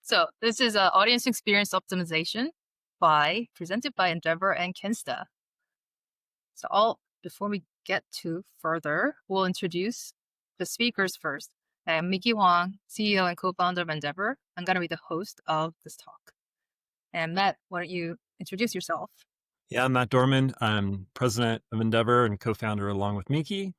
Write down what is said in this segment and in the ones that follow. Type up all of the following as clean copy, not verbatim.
So this is audience experience optimization presented by Ndevr and Kinsta. Before we get to further, we'll introduce the speakers first. I'm Mickey Wang, CEO and co-founder of Ndevr. I'm going to be the host of this talk. And Matt, why don't you introduce yourself? Yeah, I'm Matt Dorman. I'm president of Ndevr and co-founder along with Miki.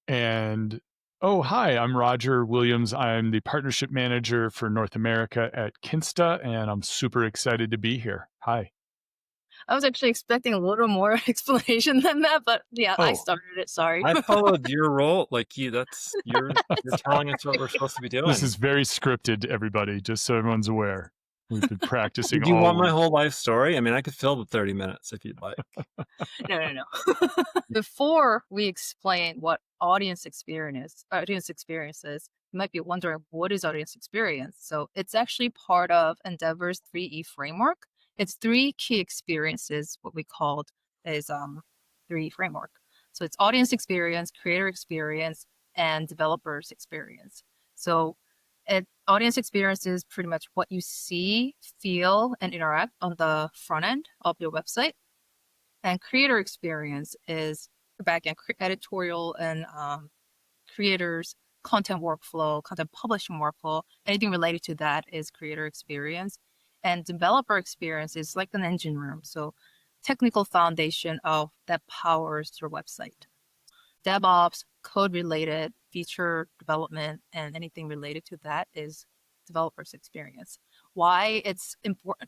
And hi, I'm Roger Williams. I'm the partnership manager for North America at Kinsta, and I'm super excited to be here. Hi. I was actually expecting a little more explanation than that, but yeah, I started it. Sorry. I followed your role. You're telling us what we're supposed to be doing. This is very scripted, everybody, just so everyone's aware. We've been practicing Do you want my whole life story? I mean, I could fill the 30 minutes if you'd like. No. Before we explain what audience experience is, you might be wondering, what is audience experience? So it's actually part of Ndevr's 3E framework. It's 3 key experiences, what we called is 3E framework. So it's audience experience, creator experience, and developers experience. So audience experience is pretty much what you see, feel, and interact on the front end of your website. And creator experience is the backend editorial and creators, content workflow, content publishing workflow. Anything related to that is creator experience. And developer experience is like an engine room. So technical foundation of that powers your website. DevOps, code related, feature development, and anything related to that is developers experience. Why it's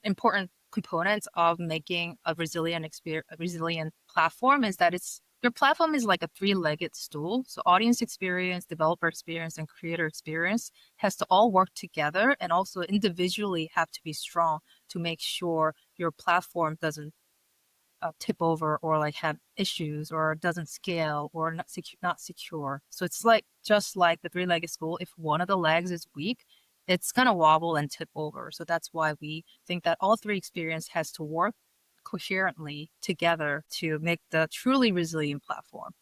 important components of making a resilient platform is that your platform is like a 3-legged stool. So audience experience, developer experience, and creator experience has to all work together and also individually have to be strong to make sure your platform doesn't tip over or like have issues or doesn't scale or not secure. So it's just like the 3-legged stool. If one of the legs is weak, it's going to wobble and tip over. So that's why we think that all 3 experience has to work coherently together to make the truly resilient platform.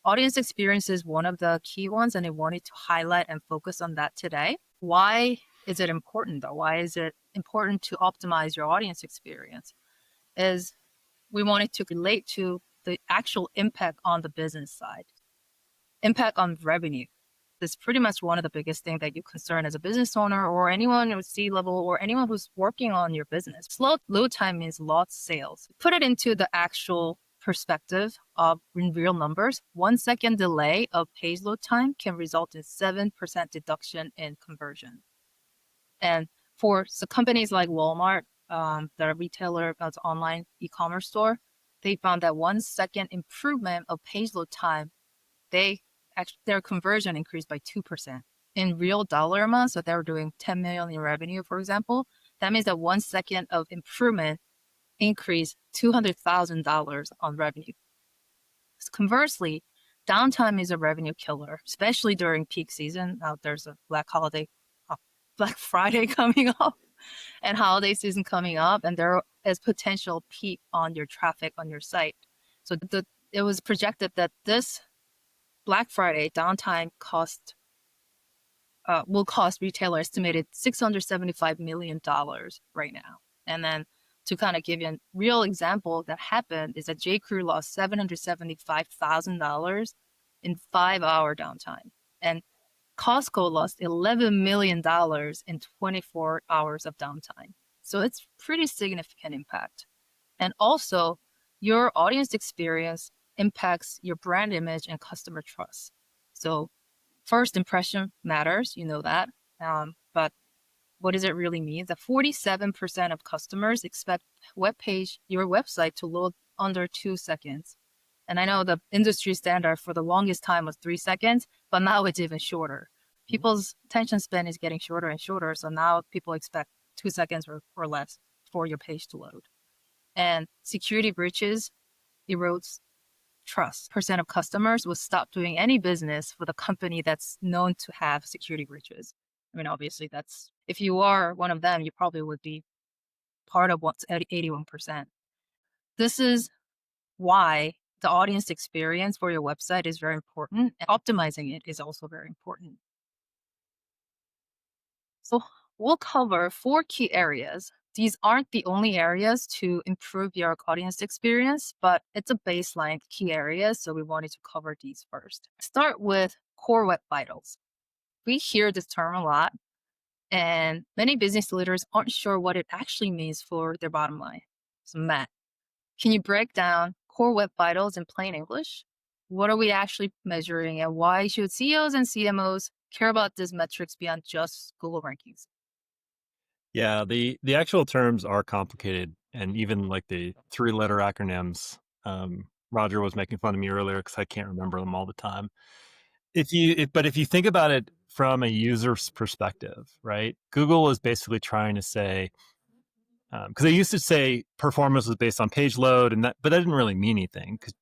Audience experience is one of the key ones, and I wanted to highlight and focus on that today. Why is it important though? Why is it important to optimize your audience experience? Is we wanted to relate to the actual impact on the business side. Impact on revenue. This is pretty much one of the biggest things that you concern as a business owner or anyone with C-level or anyone who's working on your business. Slow load time means lost sales. Put it into the actual perspective of in real numbers. 1 second delay of page load time can result in 7% deduction in conversion. And for companies like Walmart, the retailer that's online e-commerce store, they found that 1 second improvement of page load time, their conversion increased by 2%. In real dollar amounts, so they were doing 10 million in revenue, for example, that means that 1 second of improvement increased $200,000 on revenue. Conversely, downtime is a revenue killer, especially during peak season. Now there's a Black Friday coming up and holiday season coming up, and there is potential peak on your traffic on your site. So it was projected that this Black Friday downtime will cost retailer estimated $675 million right now. And then to kind of give you a real example that happened is that J.Crew lost $775,000 in 5-hour downtime. And Costco lost $11 million in 24 hours of downtime. So it's pretty significant impact. And also, your audience experience impacts your brand image and customer trust. So first impression matters, you know that. But what does it really mean? That 47% of customers expect your website to load under 2 seconds. And I know the industry standard for the longest time was 3 seconds, but now it's even shorter. People's attention span is getting shorter and shorter. So now people expect 2 seconds or less for your page to load. And security breaches erodes trust. Percent of customers will stop doing any business with a company that's known to have security breaches. I mean, obviously if you are one of them, you probably would be part of what's at 81%. This is why the audience experience for your website is very important, and optimizing it is also very important. So we'll cover four key areas. These aren't the only areas to improve your audience experience, but it's a baseline key areas, so we wanted to cover these first. Start with core web vitals. We hear this term a lot, and many business leaders aren't sure what it actually means for their bottom line. So Matt, can you break down core web vitals in plain English? What are we actually measuring, and why should CEOs and CMOs care about these metrics beyond just Google rankings? Yeah, the actual terms are complicated, and even like the three-letter acronyms. Roger was making fun of me earlier because I can't remember them all the time. But if you think about it from a user's perspective, right? Google is basically trying to say, because they used to say performance was based on page load, but that didn't really mean anything because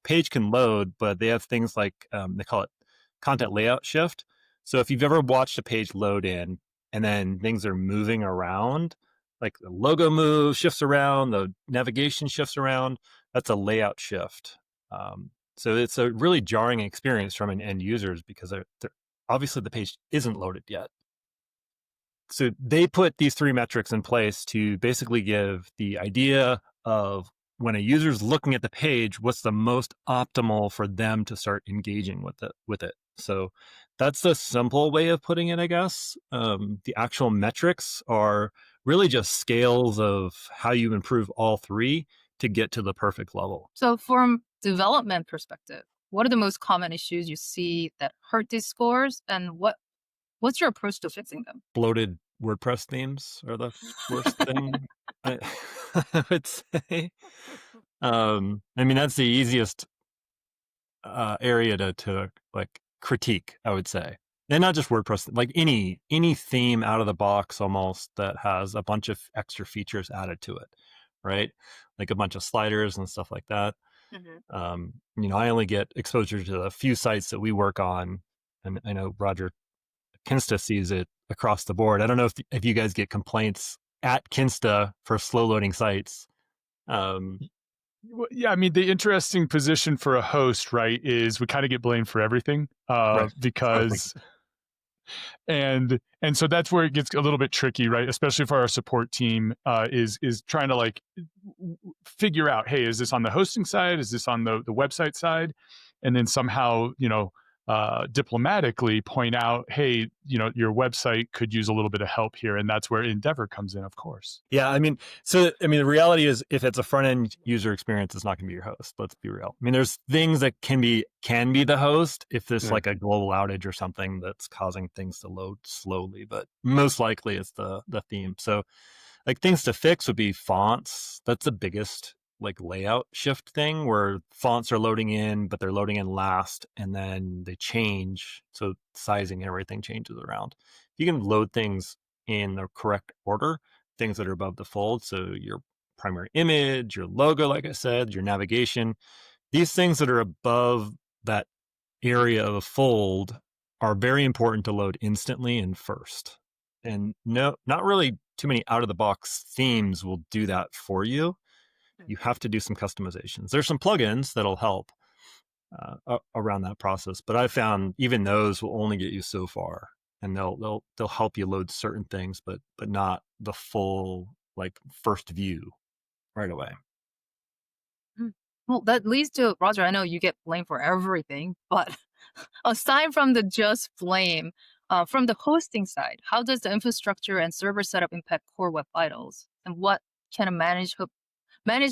page can load, but they have things like they call it content layout shift. So if you've ever watched a page load in and then things are moving around, like the logo moves, shifts around, the navigation shifts around, that's a layout shift. So it's a really jarring experience from an end users because obviously the page isn't loaded yet. So they put these three metrics in place to basically give the idea of when a user is looking at the page, what's the most optimal for them to start engaging with it. So that's the simple way of putting it, I guess. The actual metrics are really just scales of how you improve all three to get to the perfect level. So from development perspective, what are the most common issues you see that hurt these scores, and what's your approach to fixing them? Bloated WordPress themes are the worst thing, I, I would say. I mean, that's the easiest area to like critique, I would say. And not just WordPress, like any theme out of the box almost that has a bunch of extra features added to it, right? Like a bunch of sliders and stuff like that. I only get exposure to a few sites that we work on, and I know Roger Kinsta sees it across the board. I don't know if you guys get complaints at Kinsta for slow loading sites. Well, yeah, I mean, the interesting position for a host, right, is we kind of get blamed for everything Right. because and so that's where it gets a little bit tricky, right? Especially for our support team, is trying to like figure out, hey, is this on the hosting side? Is this on the website side? And then somehow, diplomatically point out, hey, your website could use a little bit of help here, and that's where Ndevr comes in, of course. Yeah, I mean, the reality is, if it's a front end user experience, it's not going to be your host. Let's be real. I mean, there's things that can be the host if there's like a global outage or something that's causing things to load slowly, but most likely it's the theme. So, like things to fix would be fonts. That's the biggest like layout shift thing where fonts are loading in, but they're loading in last and then they change. So sizing and everything changes around. You can load things in the correct order, things that are above the fold. So your primary image, your logo, like I said, your navigation, these things that are above that area of a fold are very important to load instantly and first. And no, not really too many out of the box themes will do that for you. You have to do some customizations. There's some plugins that'll help around that process, but I found even those will only get you so far, and they'll help you load certain things, but not the full like first view right away. Well, that leads to Roger. I know you get blamed for everything, but aside from the just blame, from the hosting side, how does the infrastructure and server setup impact core web vitals, and what can a managed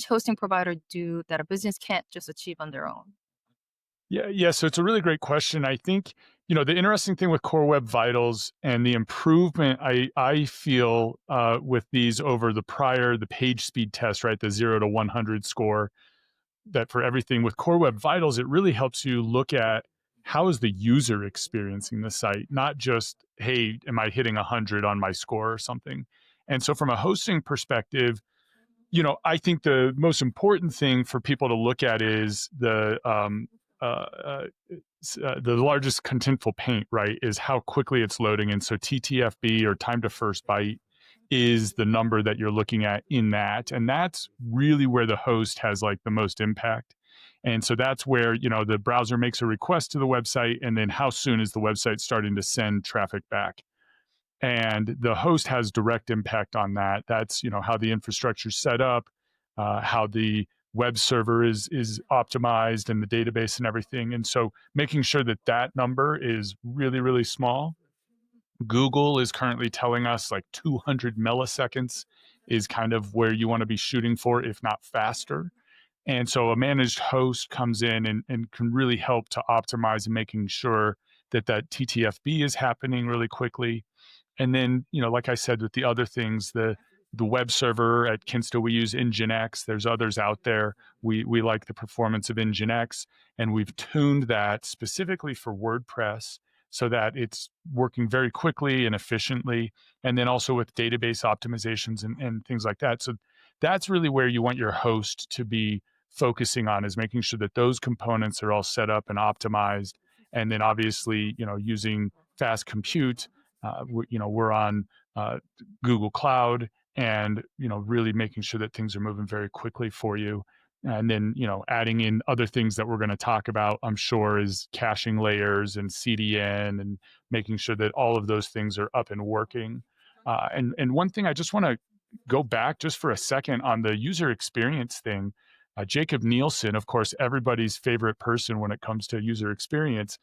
hosting provider do that a business can't just achieve on their own? Yeah. So it's a really great question. I think, the interesting thing with Core Web Vitals and the improvement I feel with these over the page speed test, right? The 0 to 100 score, that for everything with Core Web Vitals, it really helps you look at how is the user experiencing the site, not just, hey, am I hitting 100 on my score or something? And so from a hosting perspective, I think the most important thing for people to look at is the largest contentful paint, right, is how quickly it's loading. And so TTFB, or time to first byte, is the number that you're looking at in that. And that's really where the host has like the most impact. And so that's where, the browser makes a request to the website, and then how soon is the website starting to send traffic back? And the host has direct impact on that. That's, how the infrastructure is set up, how the web server is optimized, and the database and everything. And so making sure that that number is really, really small. Google is currently telling us like 200 milliseconds is kind of where you want to be shooting for, if not faster. And so a managed host comes in and can really help to optimize and making sure that that TTFB is happening really quickly. And then, like I said, with the other things, the web server at Kinsta, we use Nginx. There's others out there. We like the performance of Nginx, and we've tuned that specifically for WordPress so that it's working very quickly and efficiently. And then also with database optimizations and things like that. So that's really where you want your host to be focusing on, is making sure that those components are all set up and optimized. And then obviously, using fast compute. We're on Google Cloud, and really making sure that things are moving very quickly for you. And then adding in other things that we're going to talk about, I'm sure, is caching layers and CDN, and making sure that all of those things are up and working. And one thing I just want to go back just for a second on the user experience thing. Jacob Nielsen, of course, everybody's favorite person when it comes to user experience,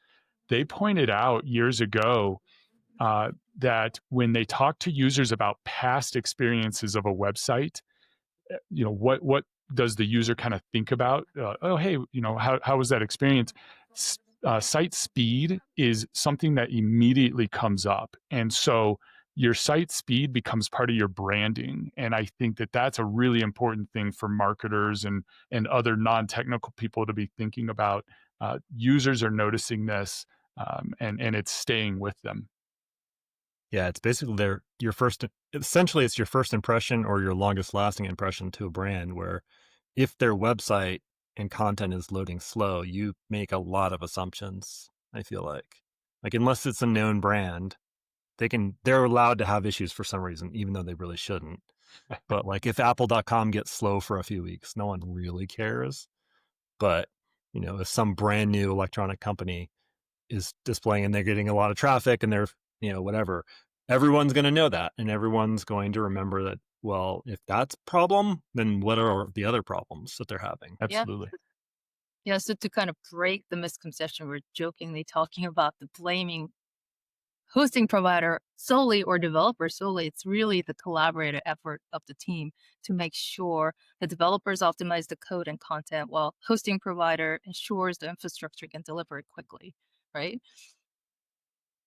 they pointed out years ago that when they talk to users about past experiences of a website, what does the user kind of think about? Oh, hey, how was that experience? Site speed is something that immediately comes up, and so your site speed becomes part of your branding. And I think that that's a really important thing for marketers and other non-technical people to be thinking about. Users are noticing this, and it's staying with them. Yeah, it's basically essentially it's your first impression or your longest lasting impression to a brand, where if their website and content is loading slow, you make a lot of assumptions, I feel like. Like, unless it's a known brand, they're allowed to have issues for some reason, even though they really shouldn't. But like, if apple.com gets slow for a few weeks, no one really cares. But, if some brand new electronic company is displaying and they're getting a lot of traffic and they're, whatever, everyone's going to know that, and everyone's going to remember that, well, if that's a problem, then what are the other problems that they're having? Absolutely. Yeah, so to kind of break the misconception, we're jokingly talking about the blaming hosting provider solely or developer solely. It's really the collaborative effort of the team to make sure the developers optimize the code and content, while hosting provider ensures the infrastructure can deliver it quickly, right?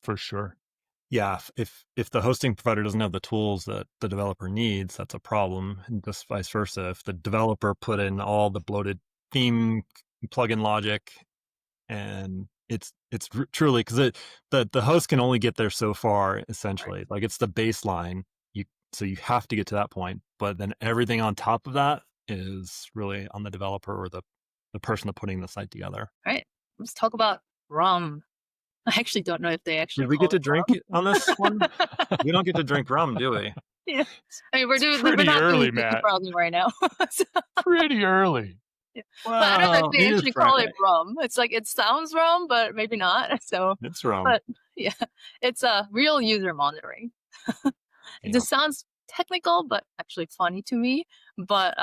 For sure. Yeah, if the hosting provider doesn't have the tools that the developer needs, that's a problem, and just vice versa. If the developer put in all the bloated theme plugin logic, and it's truly, because the host can only get there so far, essentially. Right. Like, it's the baseline, so you have to get to that point, but then everything on top of that is really on the developer or the person that's putting the site together. All right. Let's talk about rum. I actually don't know if they actually Did we call get to it drink rum. on this one? We don't get to drink rum, do we? Yeah. I mean, we're Pretty not early, doing the Matt. browsing right now. So, Pretty early. yeah. But I don't know if Well, they it is actually call it Friday. rum. It's like, it sounds rum, but maybe not. So, It's rum. but yeah, it's a real user monitoring. It Yeah. just sounds technical, but actually funny to me. But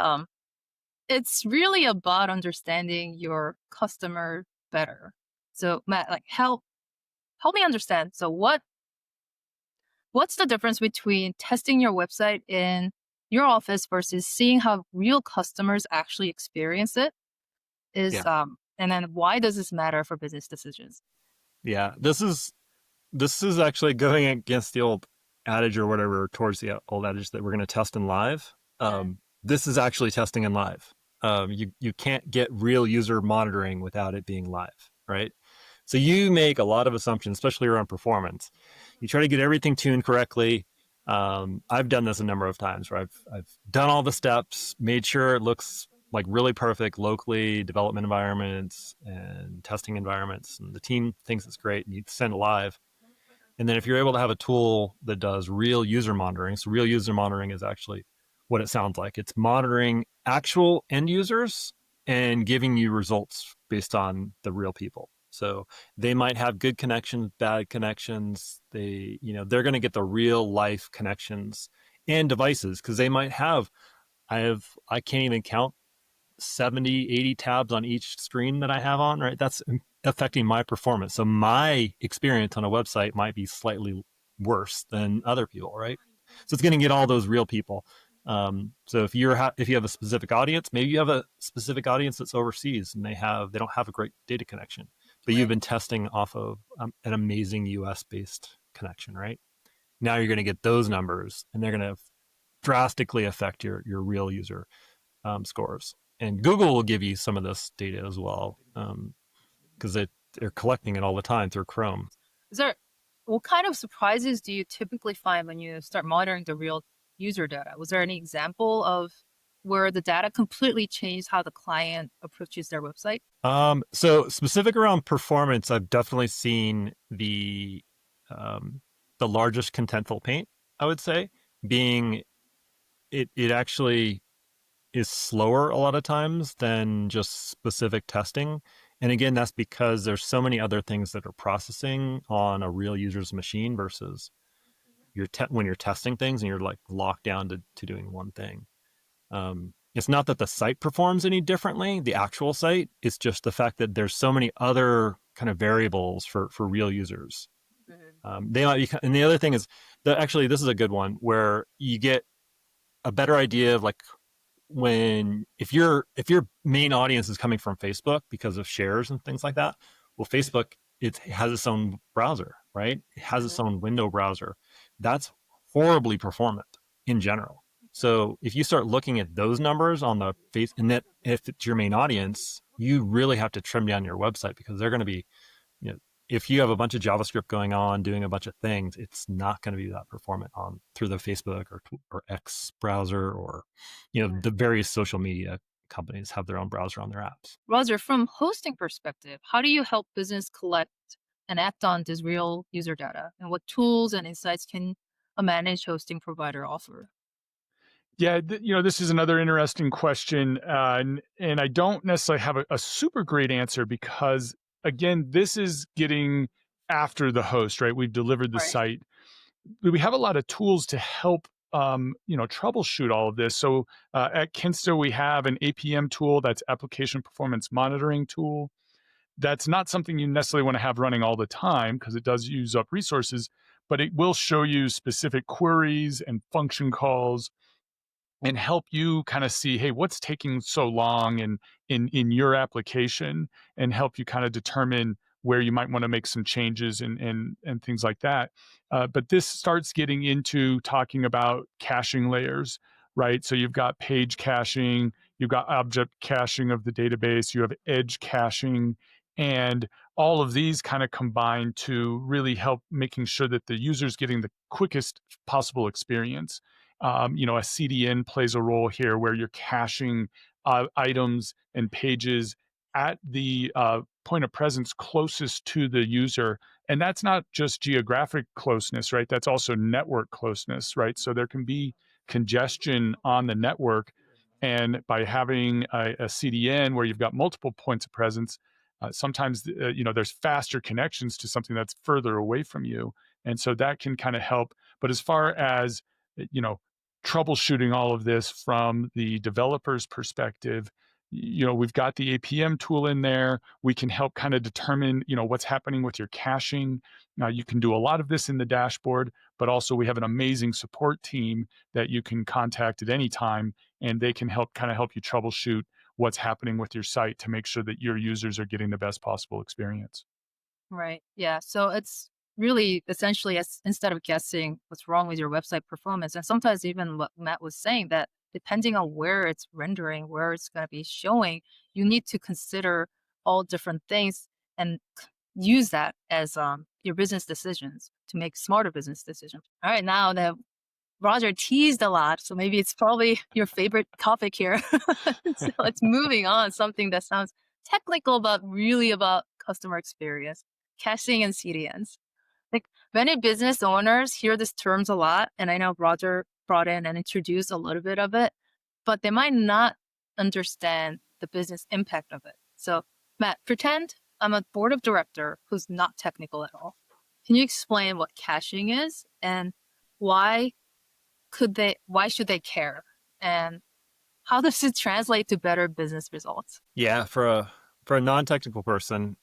it's really about understanding your customer better. So Matt, like, help me understand. So what's the difference between testing your website in your office versus seeing how real customers actually experience it? Yeah. And then why does this matter for business decisions? Yeah. This is actually going against the old adage, or whatever, towards the old adage that we're going to test in live. This is actually testing in live. You can't get real user monitoring without it being live, right? So you make a lot of assumptions, especially around performance. You try to get everything tuned correctly. I've done this a number of times where I've done all the steps, made sure it looks like really perfect locally, development environments and testing environments, and the team thinks it's great, and you send it live. And then if you're able to have a tool that does real user monitoring, so real user monitoring is actually what it sounds like. It's monitoring actual end users and giving you results based on the real people. So they might have good connections, bad connections. They're going to get the real life connections and devices, because they might have, I can't even count 70, 80 tabs on each screen that I have on, right? That's affecting my performance. So my experience on a website might be slightly worse than other people, right? So it's going to get all those real people. So if you have a specific audience, maybe you have a specific audience that's overseas and they don't have a great data connection, but you've Right. been testing off of an amazing US based connection, right? Now you're going to get those numbers, and they're going to drastically affect your real user scores. And Google will give you some of this data as well, because they're collecting it all the time through Chrome. What kind of surprises do you typically find when you start monitoring the real user data? Was there any example of where the data completely changed how the client approaches their website? So specific around performance, I've definitely seen the largest contentful paint, I would say, being it actually is slower a lot of times than just specific testing. And again, that's because there's so many other things that are processing on a real user's machine versus when you're testing things and you're like locked down to doing one thing. It's not that the site performs any differently, the actual site. It's just the fact that there's so many other kind of variables for real users. They might be, and the other thing is that actually this is a good one where you get a better idea of like if your main audience is coming from Facebook because of shares and things like that. Well, Facebook, it has its own browser, right? It has its own window browser. That's horribly performant in general. So if you start looking at those numbers on the face, and that if it's your main audience, you really have to trim down your website, because they're going to be, if you have a bunch of JavaScript going on, doing a bunch of things, it's not going to be that performant through the Facebook or X browser, or, the various social media companies have their own browser on their apps. Roger, from hosting perspective, how do you help business collect and act on this real user data? And what tools and insights can a managed hosting provider offer? Yeah, this is another interesting question, and I don't necessarily have a super great answer because, again, this is getting after the host, right? We've delivered the Right. site. We have a lot of tools to help, troubleshoot all of this. So at Kinsta, we have an APM tool, that's application performance monitoring tool. That's not something you necessarily want to have running all the time because it does use up resources, but it will show you specific queries and function calls and help you kind of see, hey, what's taking so long in your application, and help you kind of determine where you might want to make some changes and things like that. But this starts getting into talking about caching layers, right? So you've got page caching, you've got object caching of the database, you have edge caching, and all of these kind of combine to really help making sure that the user's getting the quickest possible experience. A CDN plays a role here where you're caching items and pages at the point of presence closest to the user. And that's not just geographic closeness, right? That's also network closeness, right? So there can be congestion on the network. And by having a CDN where you've got multiple points of presence, sometimes there's faster connections to something that's further away from you. And so that can kind of help. But as far as, you know, troubleshooting all of this from the developer's perspective, we've got the APM tool in there. We can help kind of determine, what's happening with your caching. Now, you can do a lot of this in the dashboard, but also we have an amazing support team that you can contact at any time, and they can help you troubleshoot what's happening with your site to make sure that your users are getting the best possible experience. Right. Yeah. So it's really essentially, instead of guessing what's wrong with your website performance, and sometimes even what Matt was saying, that depending on where it's rendering, where it's going to be showing, you need to consider all different things and use that as your business decisions to make smarter business decisions. All right. Now that Roger teased a lot, so maybe it's probably your favorite topic here. So it's moving on, something that sounds technical, but really about customer experience, caching and CDNs. Like many business owners hear these terms a lot, and I know Roger brought in and introduced a little bit of it, but they might not understand the business impact of it. So, Matt, pretend I'm a board of director who's not technical at all. Can you explain what caching is and why why should they care? And how does it translate to better business results? Yeah, for a non-technical person,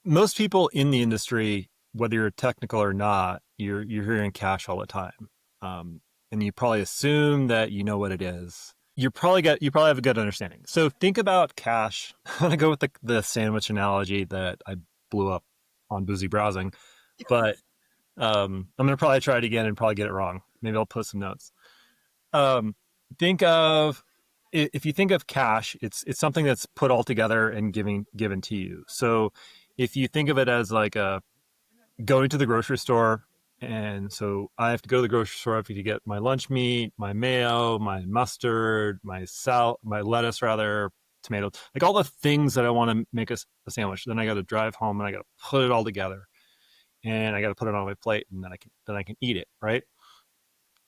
most people in the industry, whether you're technical or not, you're hearing cache all the time, and you probably assume that you know what it is. You probably have a good understanding. So think about cache. I'm gonna go with the sandwich analogy that I blew up on Boozy Browsing, but I'm gonna probably try it again and probably get it wrong. Maybe I'll put some notes. Um, think of if you think of cache, it's something that's put all together and given to you. So if you think of it as like going to the grocery store, and so I have to go to the grocery store, I have to get my lunch meat, my mayo, my mustard, my lettuce rather, tomatoes, like all the things that I want to make a sandwich. Then I got to drive home and I got to put it all together, and I got to put it on my plate, and then I can eat it, right?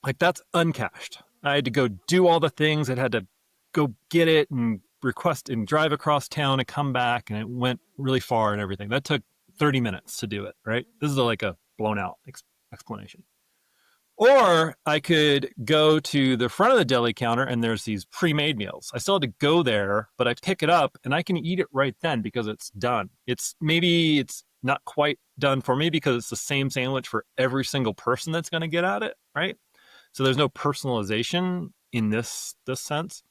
Like that's uncached. I had to go do all the things. I had to go get it and request and drive across town and come back, and it went really far and everything. That took 30 minutes to do it, right? This is like a blown out explanation. Or I could go to the front of the deli counter and there's these pre-made meals. I still had to go there, but I pick it up and I can eat it right then because it's done. Maybe it's not quite done for me because it's the same sandwich for every single person that's going to get at it, right? So there's no personalization in this sense,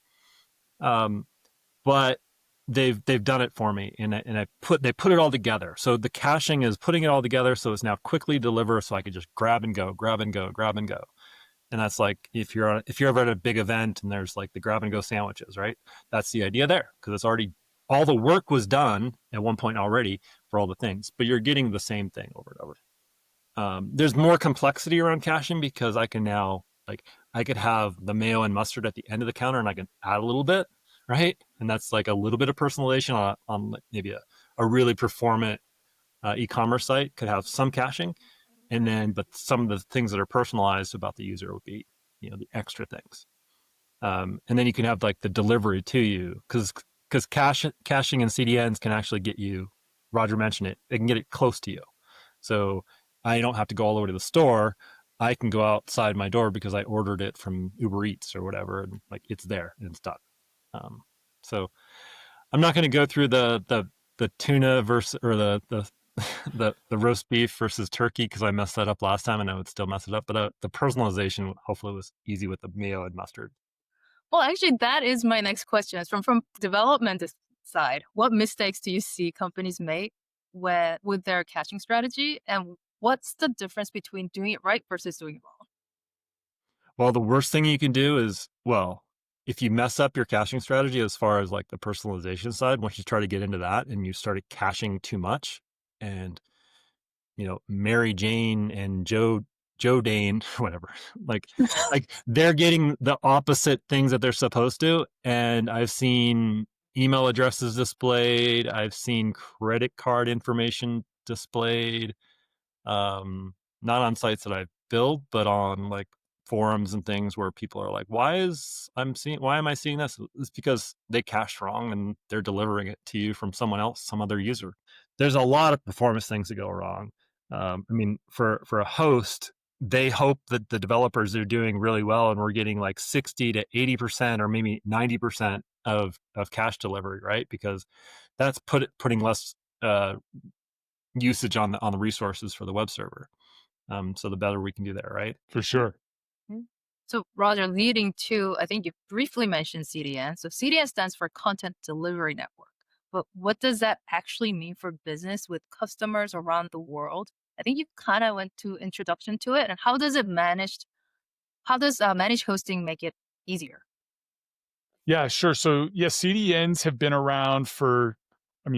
but they've done it for me, and they put it all together. So the caching is putting it all together, so it's now quickly deliver, so I could just grab and go. And that's like if you're ever at a big event and there's like the grab and go sandwiches, right? That's the idea there, because it's already all the work was done at one point already for all the things, but you're getting the same thing over and over. There's more complexity around caching because I can now I could have the mayo and mustard at the end of the counter and I can add a little bit, right? And that's like a little bit of personalization on maybe a really performant e-commerce site could have some caching. But some of the things that are personalized about the user would be, the extra things. And then you can have like the delivery to you because caching and CDNs can actually get you, Roger mentioned it, they can get it close to you. So I don't have to go all the way to the store. I can go outside my door because I ordered it from Uber Eats or whatever, and like it's there and it's done. So I'm not going to go through the tuna versus or the roast beef versus turkey because I messed that up last time and I would still mess it up. But the personalization hopefully was easy with the mayo and mustard. Well, actually, that is my next question. It's from development side. What mistakes do you see companies make with their caching strategy, and what's the difference between doing it right versus doing it wrong? Well, the worst thing you can do is, if you mess up your caching strategy as far as like the personalization side, once you try to get into that and you started caching too much, and Mary Jane and Joe Dane, whatever, like they're getting the opposite things that they're supposed to. And I've seen email addresses displayed. I've seen credit card information displayed. Not on sites that I've built, but on like forums and things where people are like, why am I seeing this? It's because they cached wrong and they're delivering it to you from someone else, some other user. There's a lot of performance things that go wrong. For a host, they hope that the developers are doing really well and we're getting like 60 to 80% or maybe 90% of cache delivery, right? Because that's putting less usage on the resources for the web server. So the better we can do there, right? For sure. So Roger, leading to, I think you briefly mentioned CDN. So CDN stands for Content Delivery Network. But what does that actually mean for business with customers around the world? I think you kind of went to introduction to it. And how does managed hosting make it easier? Yeah, sure. So CDNs have been around for,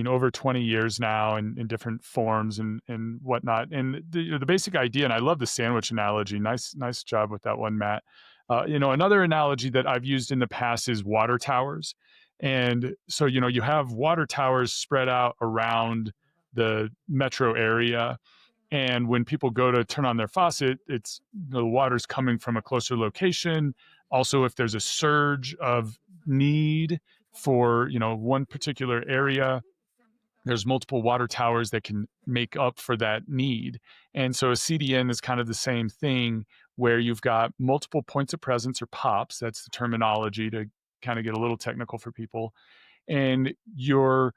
over 20 years now in different forms and whatnot. And the basic idea, and I love the sandwich analogy. Nice job with that one, Matt. Another analogy that I've used in the past is water towers. And so, you have water towers spread out around the metro area. And when people go to turn on their faucet, it's the water's coming from a closer location. Also, if there's a surge of need, for, one particular area. There's multiple water towers that can make up for that need. And so a CDN is kind of the same thing, where you've got multiple points of presence, or POPs. That's the terminology to kind of get a little technical for people. And you're,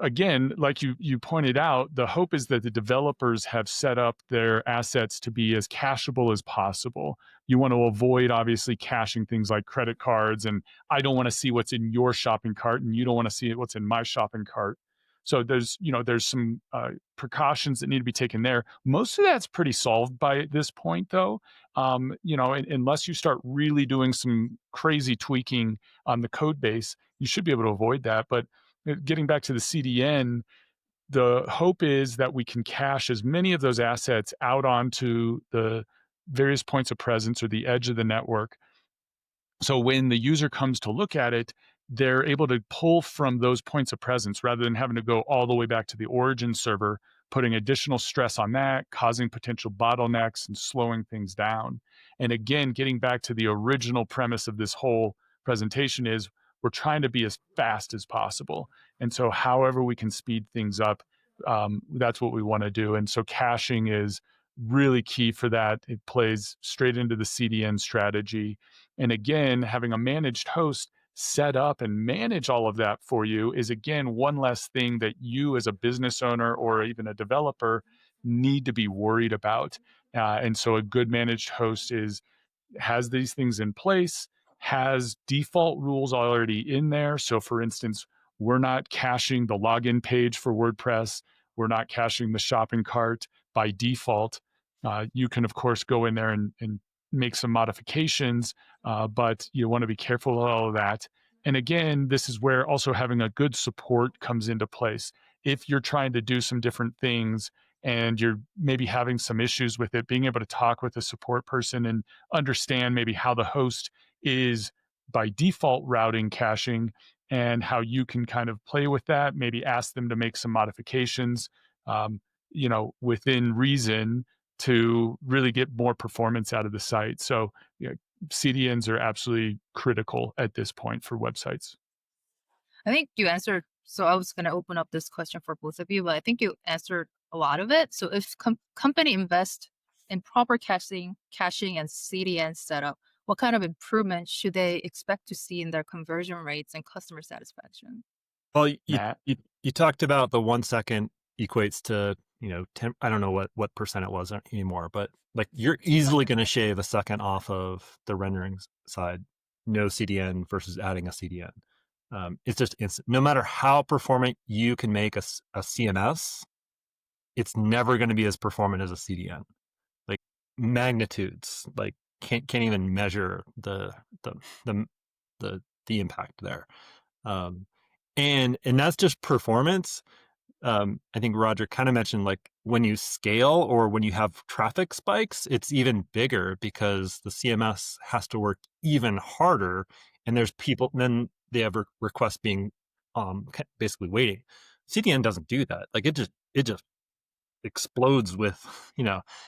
again, like you pointed out, the hope is that the developers have set up their assets to be as cacheable as possible. You want to avoid, obviously, caching things like credit cards, and I don't want to see what's in your shopping cart, and you don't want to see what's in my shopping cart. So there's some precautions that need to be taken there. Most of that's pretty solved by this point, though. Unless you start really doing some crazy tweaking on the code base, you should be able to avoid that. But getting back to the CDN, the hope is that we can cache as many of those assets out onto the various points of presence or the edge of the network. So when the user comes to look at it, they're able to pull from those points of presence rather than having to go all the way back to the origin server, putting additional stress on that, causing potential bottlenecks and slowing things down. And again, getting back to the original premise of this whole presentation is we're trying to be as fast as possible. And so however we can speed things up, that's what we want to do. And so caching is really key for that. It plays straight into the CDN strategy. And again, having a managed host set up and manage all of that for you is, again, one less thing that you as a business owner or even a developer need to be worried about. And so a good managed host has these things in place, has default rules already in there. So for instance, we're not caching the login page for WordPress. We're not caching the shopping cart by default. You can, of course, go in there and make some modifications, but you want to be careful of all of that. And again, this is where also having a good support comes into place. If you're trying to do some different things and you're maybe having some issues with it, being able to talk with a support person and understand maybe how the host is by default routing caching and how you can kind of play with that, maybe ask them to make some modifications, within reason, to really get more performance out of the site. So CDNs are absolutely critical at this point for websites. I think you answered. So I was going to open up this question for both of you, but I think you answered a lot of it. So if company invest in proper caching and CDN setup, what kind of improvement should they expect to see in their conversion rates and customer satisfaction? Well, Matt? you talked about the 1 second equates to 10. I don't know what percent it was anymore, but like you're easily going to shave a second off of the rendering side. No CDN versus adding a CDN. It's just instant. No matter how performant you can make a CMS, it's never going to be as performant as a CDN. Like magnitudes, like can't even measure the impact there. And that's just performance. I think Roger kind of mentioned, like when you scale or when you have traffic spikes, it's even bigger because the CMS has to work even harder, and there's people, then they have requests being basically waiting. CDN doesn't do that. Like it just explodes with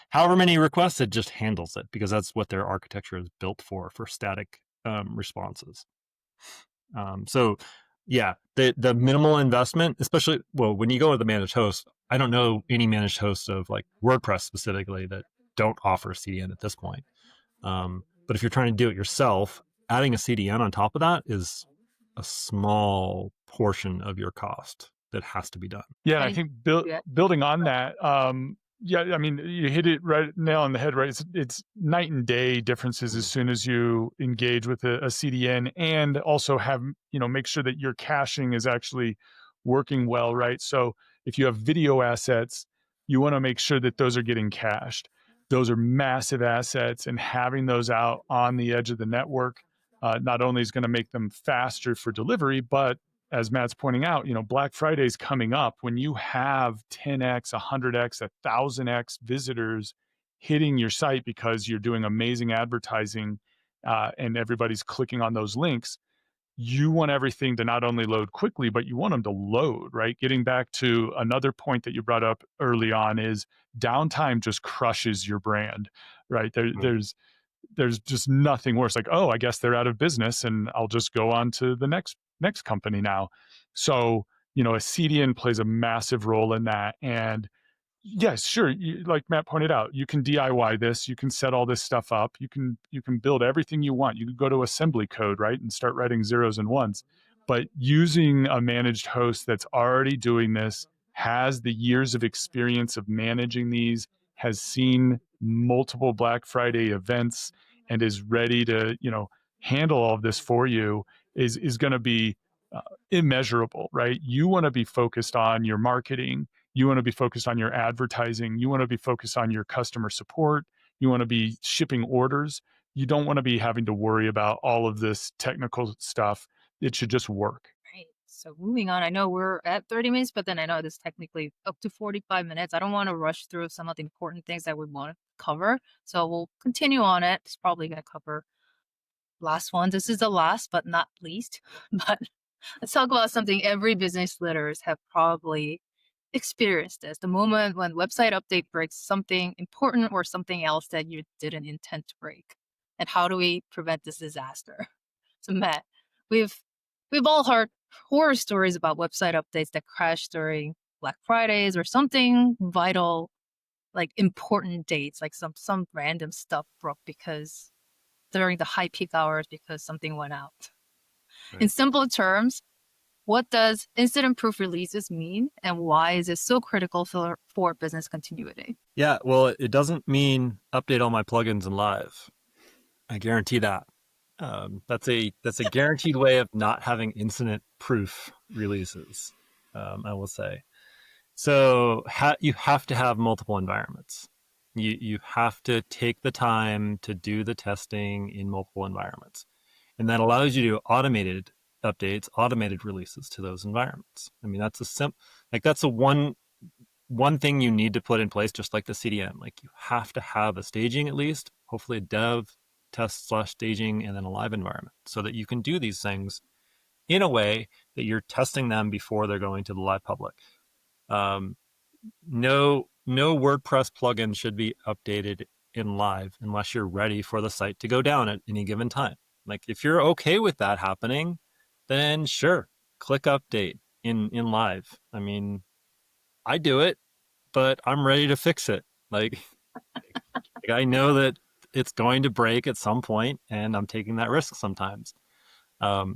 however many requests. It just handles it because that's what their architecture is built for static responses. So yeah, the minimal investment, especially, when you go with the managed host, I don't know any managed hosts of like WordPress specifically that don't offer CDN at this point. But if you're trying to do it yourself, adding a CDN on top of that is a small portion of your cost that has to be done. Yeah, and I think building on that, I mean, you hit it right nail on the head, right? It's night and day differences as soon as you engage with a CDN, and also have, make sure that your caching is actually working well, right? So if you have video assets, you want to make sure that those are getting cached. Those are massive assets, and having those out on the edge of the network not only is going to make them faster for delivery, but as Matt's pointing out, Black Friday is coming up. When you have 10x, 100x, 1,000x visitors hitting your site because you're doing amazing advertising and everybody's clicking on those links, you want everything to not only load quickly, but you want them to load, right? Getting back to another point that you brought up early on is downtime just crushes your brand, right? There's just nothing worse. Like, oh, I guess they're out of business and I'll just go on to the next next company now. So, a CDN plays a massive role in that. And yes, sure. Like Matt pointed out, you can DIY this. You can set all this stuff up. You can build everything you want. You can go to assembly code, right, and start writing zeros and ones. But using a managed host that's already doing this, has the years of experience of managing these, has seen multiple Black Friday events, and is ready to handle all of this for you is going to be immeasurable, right? You want to be focused on your marketing, you want to be focused on your advertising. You want to be focused on your customer support. You want to be shipping orders. You don't want to be having to worry about all of this technical stuff. It should just work. Right. So moving on, I know we're at 30 minutes, but then I know this technically up to 45 minutes. I don't want to rush through some of the important things that we want to cover. So we'll continue on it. It's probably going to cover last one. This is the last, but not least. But let's talk about something every business leaders have probably experienced this. The moment when website update breaks something important or something else that you didn't intend to break. And how do we prevent this disaster? So Matt, we've we've all heard horror stories about website updates that crash during Black Fridays or something vital, like important dates, like some random stuff broke because during the high peak hours because something went out. In Right. simple terms, what does incident-proof releases mean, and why is it so critical for business continuity? Yeah, well, it doesn't mean update all my plugins in live. I guarantee that. That's a guaranteed way of not having incident-proof releases. I will say. So you have to have multiple environments. You have to take the time to do the testing in multiple environments, and that allows you to do automated updates, automated releases to those environments. I mean, that's a one thing you need to put in place, just like the CDN. Like you have to have a staging at least, hopefully a dev test / staging, and then a live environment, so that you can do these things in a way that you're testing them before they're going to the live public. Um, no WordPress plugin should be updated in live unless you're ready for the site to go down at any given time. Like if you're okay with that happening, then sure, click update in live. I mean, I do it, but I'm ready to fix it. Like I know that it's going to break at some point, and I'm taking that risk sometimes.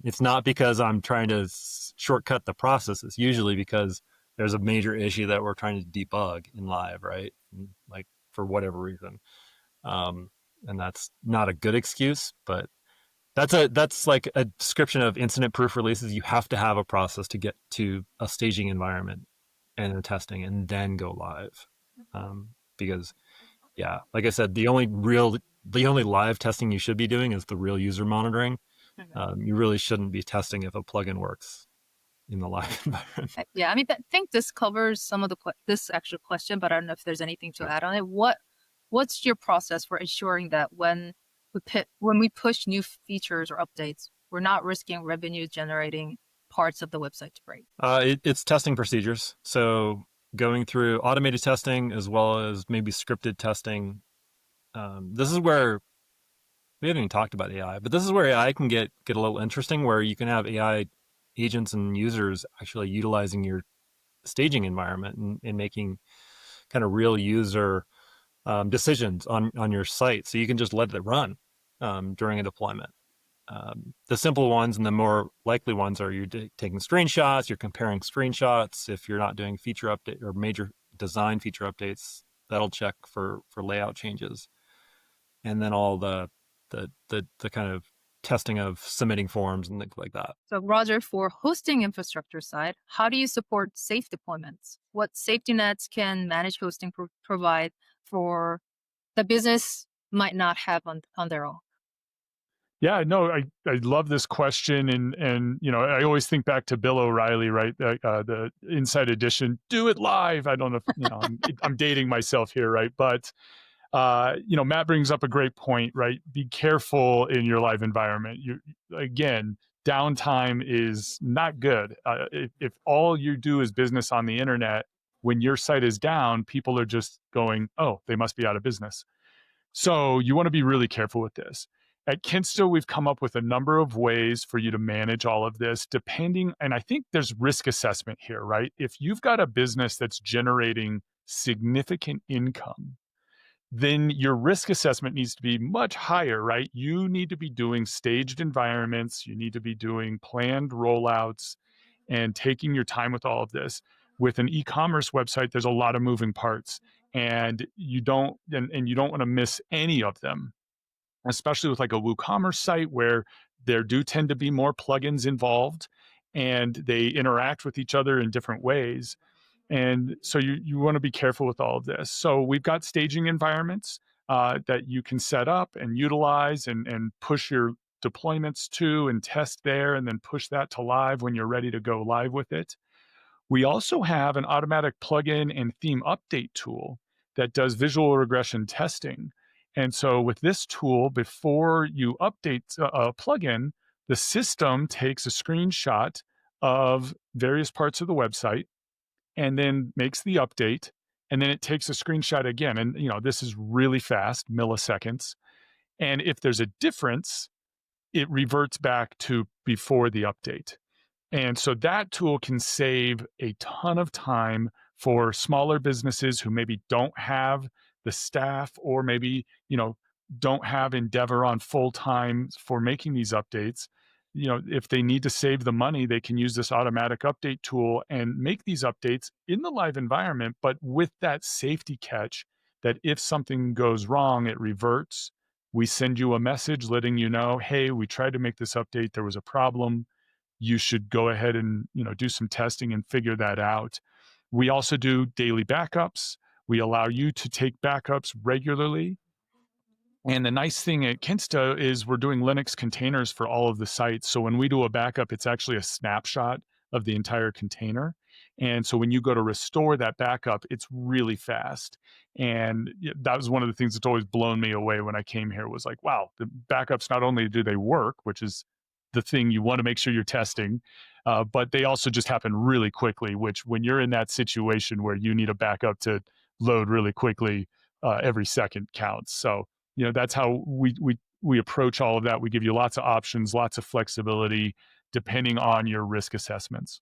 It's not because I'm trying to shortcut the process. It's usually because there's a major issue that we're trying to debug in live, right? Like for whatever reason. And that's not a good excuse, but that's like a description of incident-proof releases. You have to have a process to get to a staging environment and then testing and then go live. Because yeah, like I said, the only live testing you should be doing is the real user monitoring. You really shouldn't be testing if a plugin works in the live environment. Yeah, I mean, I think this covers some of this actual question, but I don't know if there's anything to add on it. What's your process for ensuring that when we push new features or updates, we're not risking revenue generating parts of the website to break? It's testing procedures. So going through automated testing as well as maybe scripted testing. This is where we haven't even talked about AI, but this is where AI can get a little interesting, where you can have AI agents and users actually utilizing your staging environment and making kind of real user decisions on your site. So you can just let it run during a deployment. The simple ones and the more likely ones are you're taking screenshots, you're comparing screenshots. If you're not doing feature update or major design feature updates, that'll check for layout changes. And then all the kind of testing of submitting forms and things like that. So Roger, for hosting infrastructure side, how do you support safe deployments? What safety nets can managed hosting provide for the business might not have on their own? Yeah, no, I love this question, and I always think back to Bill O'Reilly, right? The Inside Edition, do it live. I don't know if I'm dating myself here, right? But Matt brings up a great point, right? Be careful in your live environment. Again, downtime is not good. If all you do is business on the internet, when your site is down, people are just going, oh, they must be out of business. So you want to be really careful with this. At Kinsta, we've come up with a number of ways for you to manage all of this, depending, and I think there's risk assessment here, right? If you've got a business that's generating significant income, then your risk assessment needs to be much higher, right? You need to be doing staged environments, you need to be doing planned rollouts and taking your time with all of this. With an e-commerce website, there's a lot of moving parts and you don't want to miss any of them, especially with like a WooCommerce site where there do tend to be more plugins involved and they interact with each other in different ways. And so you want to be careful with all of this. So we've got staging environments that you can set up and utilize and push your deployments to and test there and then push that to live when you're ready to go live with it. We also have an automatic plugin and theme update tool that does visual regression testing. And so with this tool, before you update a plugin, the system takes a screenshot of various parts of the website and then makes the update. And then it takes a screenshot again. And this is really fast, milliseconds. And if there's a difference, it reverts back to before the update. And so that tool can save a ton of time for smaller businesses who maybe don't have the staff or maybe, don't have Ndevr on full time for making these updates. If they need to save the money, they can use this automatic update tool and make these updates in the live environment, but with that safety catch that if something goes wrong, it reverts. We send you a message letting you know, hey, we tried to make this update. There was a problem. You should go ahead and do some testing and figure that out. We also do daily backups. We allow you to take backups regularly. And the nice thing at Kinsta is we're doing Linux containers for all of the sites. So when we do a backup, it's actually a snapshot of the entire container. And so when you go to restore that backup, it's really fast. And that was one of the things that's always blown me away when I came here was like, wow, the backups, not only do they work, which is the thing you want to make sure you're testing, but they also just happen really quickly, which when you're in that situation where you need a backup to load really quickly, every second counts. So that's how we approach all of that. We give you lots of options, lots of flexibility, depending on your risk assessments.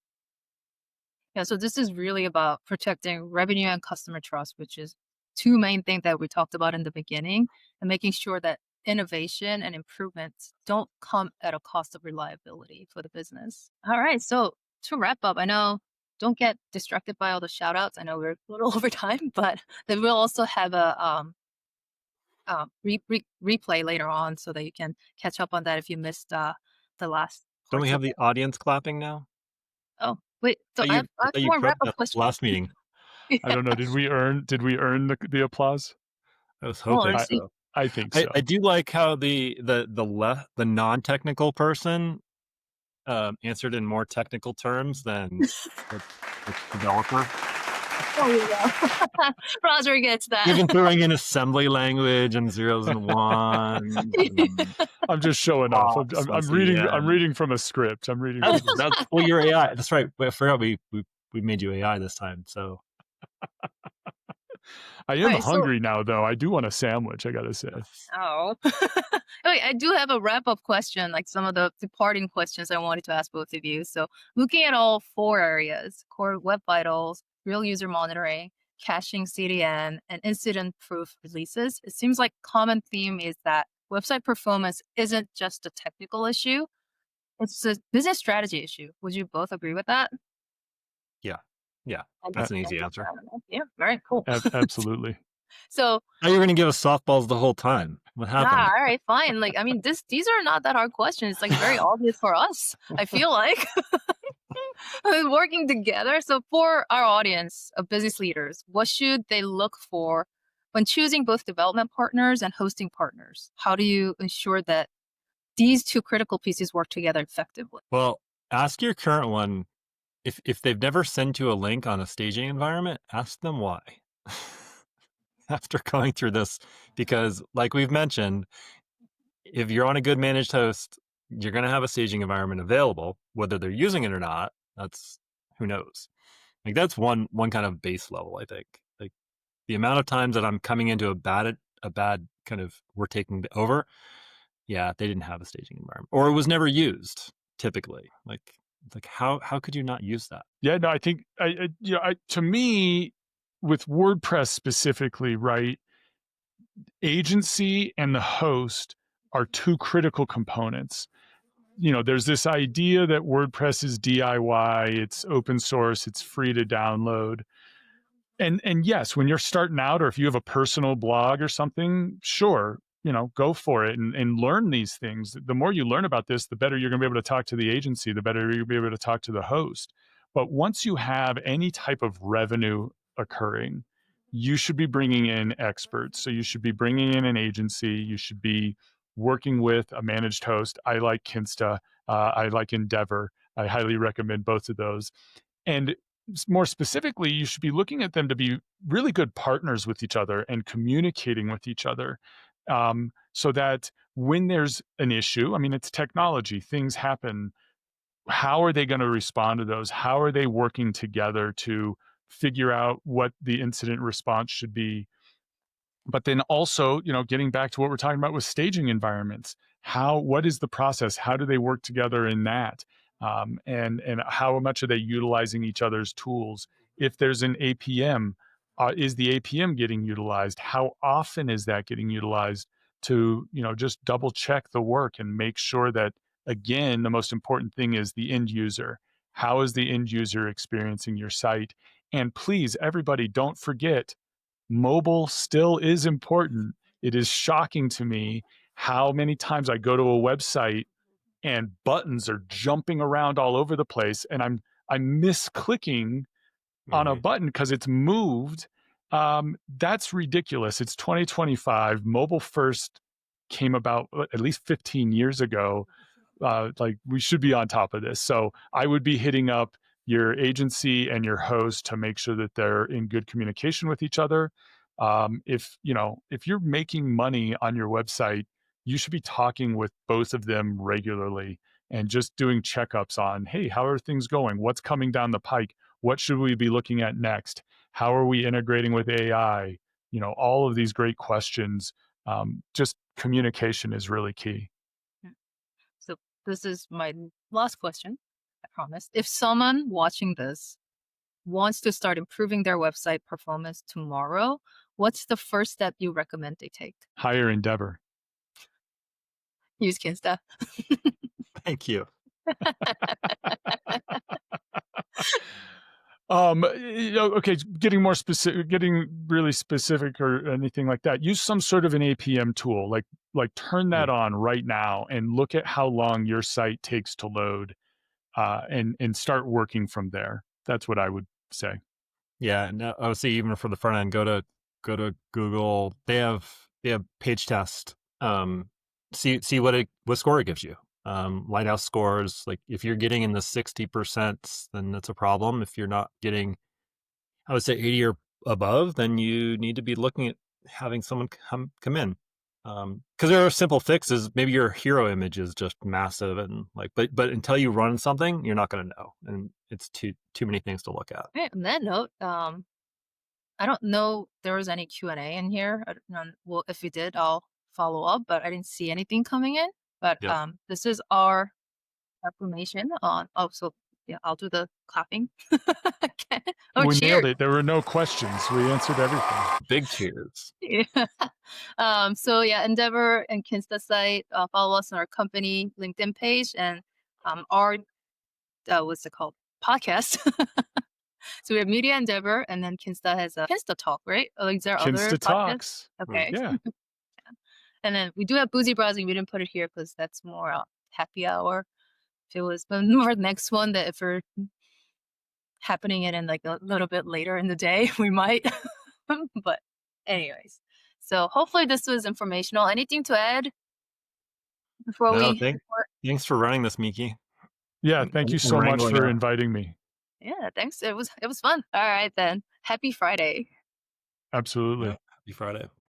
Yeah, so this is really about protecting revenue and customer trust, which is two main things that we talked about in the beginning, and making sure that innovation and improvements don't come at a cost of reliability for the business. All right, so to wrap up, I know don't get distracted by all the shout outs. I know we're a little over time, but then we'll also have a replay later on so that you can catch up on that if you missed the last Don't we parts have of the it. audience clapping now? Oh, wait, so I thought I you, have, I I have thought you more wrap croaked up at the questions. last meeting. I don't know. Did we earn the applause? I was Well, hoping let's I see. so. I think I, so. I do like how the non-technical person answered in more technical terms than the developer. Oh, yeah. Roger gets that. Even throwing in assembly language and zeros and ones and I'm just showing off. pops I'm once a reading. I'm yen. reading from a script. I'm reading from a script. That's well, you're AI. That's right. I forgot we made you AI this time. So I All am right, so hungry now, though. I do want a sandwich. I gotta say. yes. oh, wait, I do have a wrap up question, like some of the departing questions I wanted to ask both of you. So, looking at all four areas: core web vitals, real user monitoring, caching CDN, and incident proof releases, it seems like common theme is that website performance isn't just a technical issue; it's a business strategy issue. Would you both agree with that? Yeah. Yeah. I That's guess, an I easy guess answer. I don't know. Yeah, all right, cool. Absolutely. So, Now you're going to give us softballs the whole time. What happened? all right, fine. Like, I mean, these are not that hard questions. It's like very obvious for us. I feel like working together. So, for our audience of business leaders, what should they look for when choosing both development partners and hosting partners? How do you ensure that these two critical pieces work together effectively? Well, ask your current one if they've never sent you a link on a staging environment, ask them why. After going through this, because like we've mentioned, if you're on a good managed host, you're going to have a staging environment available, whether they're using it or not. That's who knows. Like that's one kind of base level, I think. Like the amount of times that I'm coming into a bad kind of we're taking over, Yeah, they didn't have a staging environment, or it was never used typically. Like how could you not use that? Yeah, no, I think to me, with WordPress specifically, right, agency and the host are two critical components. There's this idea that WordPress is DIY, it's open source, it's free to download. And yes, when you're starting out, or if you have a personal blog or something, sure, go for it and learn these things. The more you learn about this, the better you're going to be able to talk to the agency, the better you'll be able to talk to the host. But once you have any type of revenue occurring, you should be bringing in experts. So you should be bringing in an agency. You should be working with a managed host. I like Kinsta. I like Ndevr. I highly recommend both of those. And more specifically, you should be looking at them to be really good partners with each other and communicating with each other, so that when there's an issue, I mean, it's technology, things happen. How are they going to respond to those? How are they working together to figure out what the incident response should be? But then also, getting back to what we're talking about with staging environments, what is the process? How do they work together in that? And how much are they utilizing each other's tools? If there's an APM, is the APM getting utilized? How often is that getting utilized? To just double check the work and make sure that, again, the most important thing is the end user. How is the end user experiencing your site? And please, everybody, don't forget, mobile still is important. It is shocking to me how many times I go to a website and buttons are jumping around all over the place, and I'm misclicking on a Mhm. button because it's moved. That's ridiculous. It's 2025. Mobile first came about at least 15 years ago. Like, we should be on top of this. So I would be hitting up your agency and your host to make sure that they're in good communication with each other. If you're making money on your website, you should be talking with both of them regularly and just doing checkups on, hey, how are things going? What's coming down the pike? What should we be looking at next? How are we integrating with AI? All of these great questions. Just communication is really key. Yeah. So this is my last question, I promise. If someone watching this wants to start improving their website performance tomorrow, what's the first step you recommend they take? Higher Endeavor. Use Kinsta. Thank you. Okay, getting really specific or anything like that. Use some sort of an APM tool, like turn that Mm. on right now and look at how long your site takes to load, and start working from there. That's what I would say. Yeah, and I would say even for the front end, go to Google. They have page test. See what score it gives you. Lighthouse scores. Like if you're getting in the 60%, then that's a problem. If you're not getting, I would say 80 or above, then you need to be looking at having someone come in. Because there are simple fixes. Maybe your hero image is just massive and but until you run something, you're not going to know, and it's too many things to look at. Right, on that note, I don't know if there was any Q&A in here. I don't know. Well, if you did, I'll follow up, but I didn't see anything coming in. But Yep. this is our affirmation on. Oh, so yeah, I'll do the clapping. Okay. Oh, We cheers. nailed it. There were no questions. We answered everything. Big cheers. Yeah. So yeah, Endeavor and Kinsta site. Follow us on our company LinkedIn page and our what's it called, podcast. So we have Media Endeavor, and then Kinsta has a Kinsta Talk, right? Like, is there other Kinsta podcasts? Talks. Okay. Yeah. And then we do have Boozy Browsing. We didn't put it here because that's more happy hour. If it was more next one, that if we're happening it in like a little bit later in the day, we might. But anyways, so hopefully this was informational. Anything to add before No, we? thanks for running this, Miki. Yeah. Mm, Thank you And so much wrangling for up. inviting me. Yeah, thanks. It was fun. All right then. Happy Friday. Absolutely. Yeah, happy Friday.